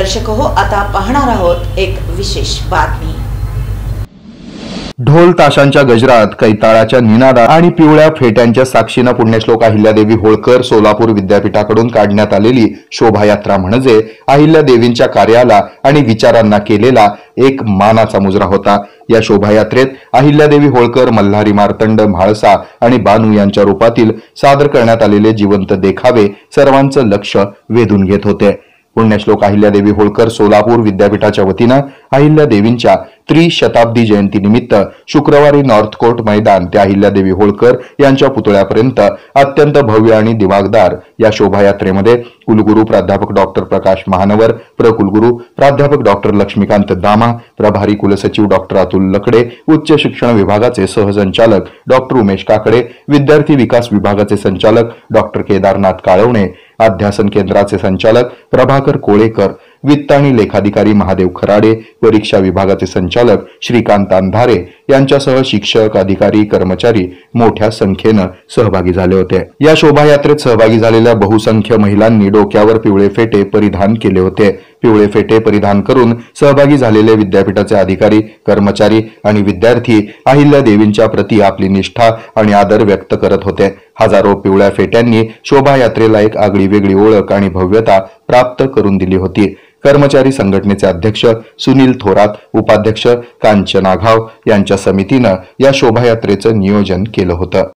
दर्शक हो, आता पाहणार आहोत एक विशेष बातमी। ढोल ताशांच्या गजरात, कैताळाच्या निनादात आणि पिवळ्या फेट्यांच्या साक्षीनं पुण्यश्लोक अहिल्यादेवी होळकर सोलापूर विद्यापीठाकडून काढण्यात आलेली शोभायात्रा म्हणजे अहिल्यादेवींच्या कार्याला आणि विचारांना केलेला एक मानाचा मुजरा होता। या शोभायात्रेत अहिल्यादेवी होळकर, मल्हारी मार्तंड, म्हाळसा आणि बानू यांच्या रूपातील सादर करण्यात आलेले जिवंत देखावे सर्वांचं लक्ष वेधून घेत होते। पुण्यश्लोक अहिल्यादेवी होळकर सोलापूर विद्यापीठाच्या वतीनं अहिल्यादेवींच्या त्रिशताब्दी जयंतीनिमित्त शुक्रवारी नॉर्थ कोर्ट मैदान ते अहिल्यादेवी होळकर यांच्या पुतळ्यापर्यंत अत्यंत भव्य आणि दिमागदार या शोभायात्रेमध्ये कुलगुरू प्राध्यापक डॉक्टर प्रकाश महानवर, प्रकुलगुरू प्राध्यापक डॉक्टर लक्ष्मीकांत दामा, प्रभारी कुलसचिव डॉक्टर अतुल लकडे, उच्च शिक्षण विभागाचे सहसंचालक डॉक्टर उमेश काकडे, विद्यार्थी विकास विभागाचे संचालक डॉक्टर केदारनाथ काळवणे, अध्यासन केंद्राचे संचालक प्रभाकर कोळेकर, वित्त आणि लेखाधिकारी महादेव खराडे, परीक्षा विभागाचे संचालक श्रीकांत अंधारे यांच्यासह शिक्षक, अधिकारी, कर्मचारी मोठ्या संख्येनं सहभागी झाले होते। या शोभायात्रेत सहभागी झालेल्या बहुसंख्य महिलांनी डोक्यावर पिवळे फेटे परिधान केले होते। पिवळे फेटे परिधान करून सहभागी झालेले विद्यापीठाचे अधिकारी, कर्मचारी आणि विद्यार्थी अहिल्यादेवींच्या प्रती आपली निष्ठा आणि आदर व्यक्त करत होते। हजारो पिवळ्या फेट्यांनी शोभायात्रेला एक आगळी वेगळी ओळख आणि भव्यता प्राप्त करून दिली होती। कर्मचारी संघटनेचे अध्यक्ष सुनील थोरात, उपाध्यक्ष कांचना घाव यांच्या समितीनं या शोभायात्रेचं नियोजन केलं होतं।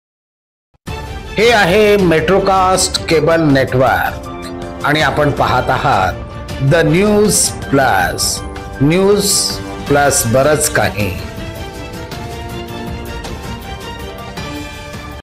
हे आहे मेट्रोकास्ट केबल नेटवर्क आणि आपण पाहत आहात द न्यूज प्लस बरच काही।